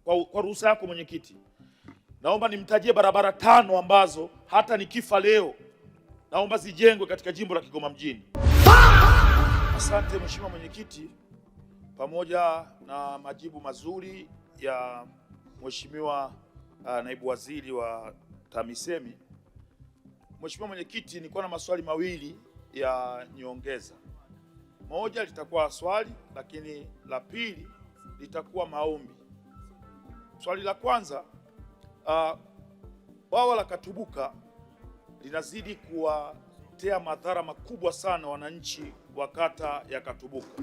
Kwa ruhusa yako mwenyekiti, naomba nimtajie barabara 5 ambazo hata nikifa leo naomba zijengwe katika jimbo la Kigoma mjini. Asante mheshimiwa mwenyekiti, pamoja na majibu mazuri ya mheshimiwa naibu waziri wa TAMISEMI. Mheshimiwa mwenyekiti, nilikuwa na maswali mawili ya nyongeza. Moja litakuwa swali, lakini la pili litakuwa maombi. Swali la kwanza, bwawa la Katubuka linazidi kuwatea madhara makubwa sana wananchi wa kata ya Katubuka,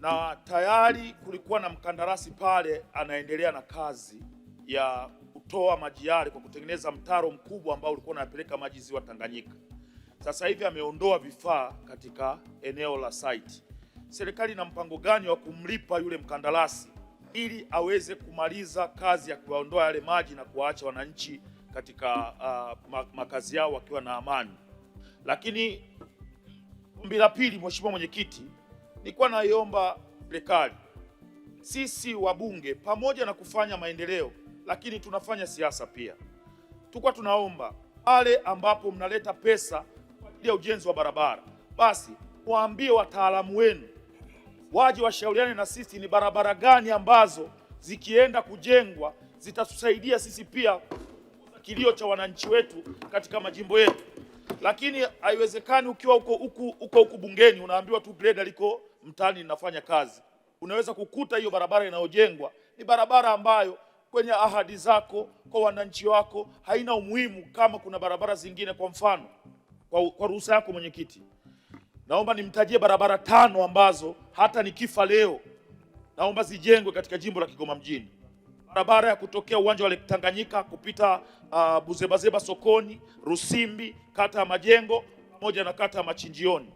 na tayari kulikuwa na mkandarasi pale anaendelea na kazi ya kutoa maji yale kwa kutengeneza mtaro mkubwa ambao ulikuwa unapeleka maji ziwa Tanganyika. Sasa hivi ameondoa vifaa katika eneo la site. Serikali ina mpango gani wa kumlipa yule mkandarasi ili aweze kumaliza kazi ya kuondoa yale maji na kuwaacha wananchi katika makazi yao wakiwa na amani? Lakini ombi la pili, mheshimiwa mwenyekiti, nilikuwa naiomba serikali, sisi wabunge pamoja na kufanya maendeleo, lakini tunafanya siasa pia. Tulikuwa tunaomba pale ambapo mnaleta pesa kwa ajili ya ujenzi wa barabara, basi waambie wataalamu wenu waje washauriane na sisi ni barabara gani ambazo zikienda kujengwa zitatusaidia sisi pia kilio cha wananchi wetu katika majimbo yetu. Lakini haiwezekani ukiwa huko bungeni unaambiwa tu greda liko mtaani linafanya kazi. Unaweza kukuta hiyo barabara inayojengwa ni barabara ambayo kwenye ahadi zako kwa wananchi wako haina umuhimu kama kuna barabara zingine. Kwa mfano, kwa ruhusa yako mwenyekiti, naomba nimtajie barabara 5 ambazo hata nikifa leo naomba zijengwe katika jimbo la Kigoma mjini. Barabara ya kutokea uwanja wa Lake Tanganyika kupita Buzebazeba sokoni, Rusimbi, kata ya Majengo pamoja na kata ya Machinjioni.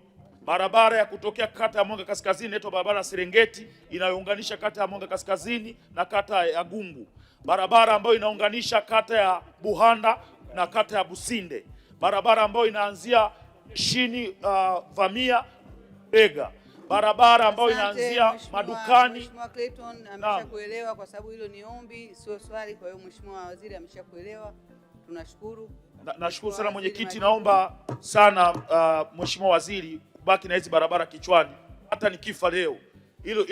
Barabara ya kutokea kata ya Mwanga Kaskazini inaitwa barabara ya Serengeti inayounganisha kata ya Mwanga Kaskazini na kata ya Gungu. Barabara ambayo inaunganisha kata ya Buhanda na kata ya Businde. Barabara ambayo inaanzia chini Vamia Bega. Barabara ambayo inaanzia madukani. Mheshimiwa Clayton ameshakuelewa, kwa sababu hilo ni ombi sio swali. Kwa hiyo mheshimiwa waziri ameshakuelewa, tunashukuru. Nashukuru sana mwenyekiti, naomba sana mheshimiwa waziri baki na hizi barabara kichwani hata nikifa leo.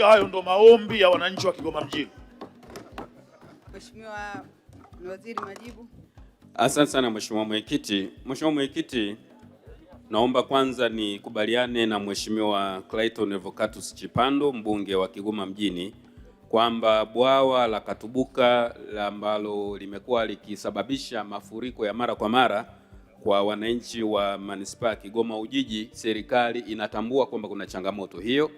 Hayo ndo maombi ya wananchi wa Kigoma mjini. Mheshimiwa waziri, majibu. Asante sana mheshimiwa mwenyekiti. Mheshimiwa mwenyekiti, naomba kwanza nikubaliane na mheshimiwa Clayton Revocatus Chipando, mbunge wa Kigoma mjini, kwamba bwawa la Katubuka ambalo limekuwa likisababisha mafuriko ya mara kwa mara kwa wananchi wa manispaa ya Kigoma Ujiji, serikali inatambua kwamba kuna changamoto hiyo,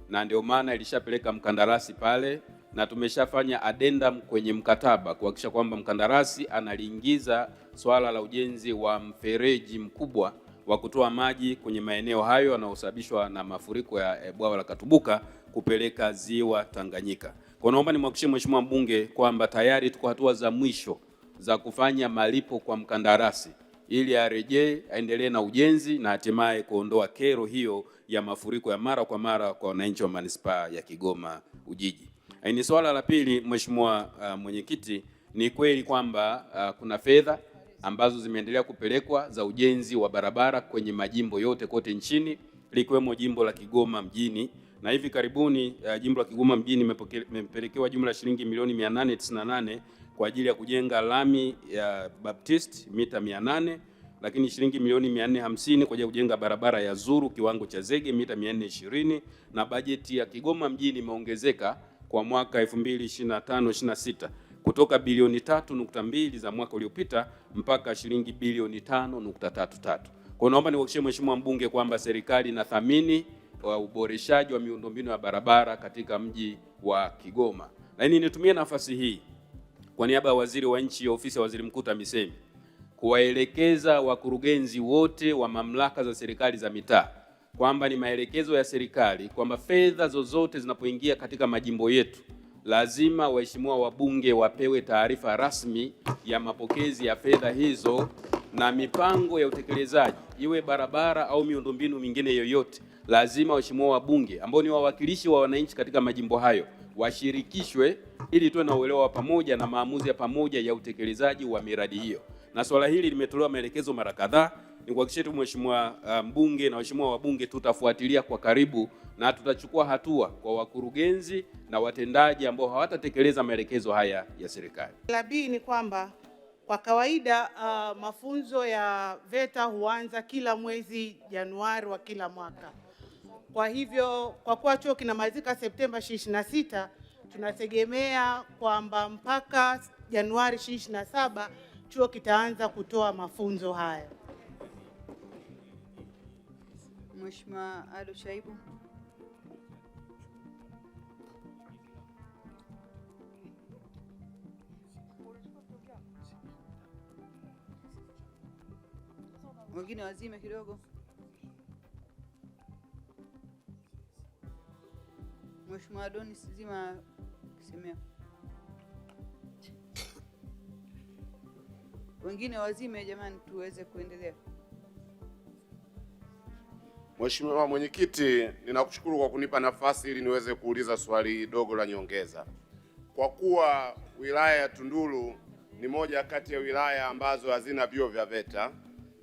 na ndio maana ilishapeleka mkandarasi pale na tumeshafanya addendum kwenye mkataba kuhakikisha kwamba mkandarasi analiingiza swala la ujenzi wa mfereji mkubwa wa kutoa maji kwenye maeneo hayo yanayosababishwa na mafuriko ya bwawa la Katubuka kupeleka ziwa Tanganyika. Kwa naomba nimhakikishie mheshimiwa mbunge kwamba tayari tuko hatua za mwisho za kufanya malipo kwa mkandarasi ili arejee aendelee na ujenzi na hatimaye kuondoa kero hiyo ya mafuriko ya mara kwa mara kwa wananchi wa manispaa ya Kigoma Ujiji. Ni swala la pili, mheshimiwa mwenyekiti, ni kweli kwamba kuna fedha ambazo zimeendelea kupelekwa za ujenzi wa barabara kwenye majimbo yote kote nchini likiwemo jimbo la Kigoma mjini, na hivi karibuni jimbo la Kigoma mjini imepelekewa jumla ya shilingi milioni 898 kwa ajili ya kujenga lami ya Baptist mita 800, lakini shilingi milioni 450 kwa ajili ya kujenga barabara ya Zuru kiwango cha zege mita 420, na bajeti ya Kigoma mjini imeongezeka kwa mwaka 2025-26 kutoka bilioni 3.2 za mwaka uliopita mpaka shilingi bilioni 5.33. Kwa naomba niwahakikishie mheshimiwa mbunge kwamba serikali inathamini uboreshaji wa miundombinu ya barabara katika mji wa Kigoma. Na nitumie nafasi hii kwa niaba ya waziri wa nchi ofisi ya waziri mkuu TAMISEMI kuwaelekeza wakurugenzi wote wa mamlaka za serikali za mitaa kwamba ni maelekezo ya serikali kwamba fedha zozote zinapoingia katika majimbo yetu lazima waheshimiwa wabunge wapewe taarifa rasmi ya mapokezi ya fedha hizo na mipango ya utekelezaji, iwe barabara au miundombinu mingine yoyote. Lazima waheshimiwa wabunge ambao ni wawakilishi wa wananchi katika majimbo hayo washirikishwe ili tuwe na uelewa wa pamoja na maamuzi ya pamoja ya utekelezaji wa miradi hiyo. Na swala hili limetolewa maelekezo mara kadhaa. Ni kuhakikisha tu Mheshimiwa mbunge na waheshimiwa wabunge tutafuatilia kwa karibu na tutachukua hatua kwa wakurugenzi na watendaji ambao hawatatekeleza maelekezo haya ya serikali. La pili ni kwamba kwa kawaida mafunzo ya VETA huanza kila mwezi Januari wa kila mwaka. Kwa hivyo kwa kuwa chuo kinamalizika Septemba 26, tunategemea kwamba mpaka Januari 27 chuo kitaanza kutoa mafunzo haya. Mheshimiwa Ado Shaibu. Wengine wazime kidogo. Mheshimiwa Adonis, zima kisemeo. Wengine wazime jamani, tuweze kuendelea. Mheshimiwa Mwenyekiti, ninakushukuru kwa kunipa nafasi ili niweze kuuliza swali dogo la nyongeza. Kwa kuwa wilaya ya Tunduru ni moja kati ya wilaya ambazo hazina vyuo vya VETA,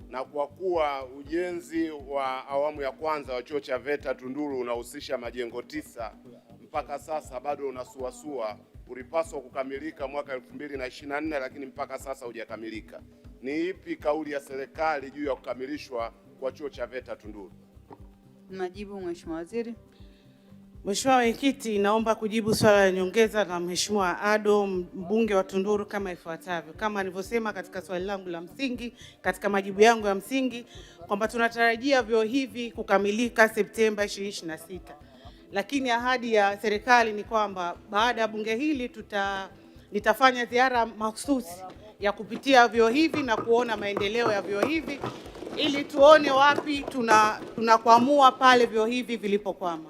na kwa kuwa ujenzi wa awamu ya kwanza wa chuo cha VETA Tunduru unahusisha majengo 9, mpaka sasa bado unasuasua, ulipaswa kukamilika mwaka 2024 lakini mpaka sasa hujakamilika. Ni ipi kauli ya serikali juu ya kukamilishwa kwa chuo cha VETA Tunduru? Majibu Mheshimiwa Waziri. Mheshimiwa Mwenyekiti, naomba kujibu swala la nyongeza la Mheshimiwa Ado, mbunge wa Tunduru, kama ifuatavyo. Kama nilivyosema katika swali langu la msingi, katika majibu yangu ya msingi, kwamba tunatarajia vyuo hivi kukamilika Septemba 26. Lakini ahadi ya serikali ni kwamba baada ya bunge hili nitafanya ziara mahususi ya kupitia vyuo hivi na kuona maendeleo ya vyuo hivi ili tuone wapi tunakwamua pale vyuo hivi vilipokwama.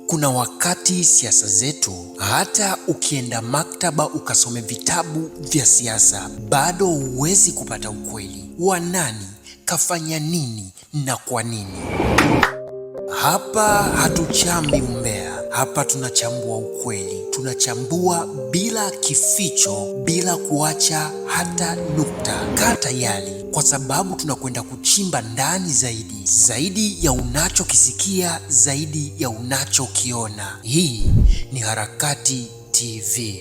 Kuna wakati siasa zetu, hata ukienda maktaba ukasome vitabu vya siasa, bado huwezi kupata ukweli wa nani kafanya nini na kwa nini. Hapa hatuchambi umbea, hapa tunachambua ukweli. Tunachambua bila kificho, bila kuacha hata nukta. Kaa tayari, kwa sababu tunakwenda kuchimba ndani zaidi ya unachokisikia, zaidi ya unachokiona. Hii ni Harakati TV.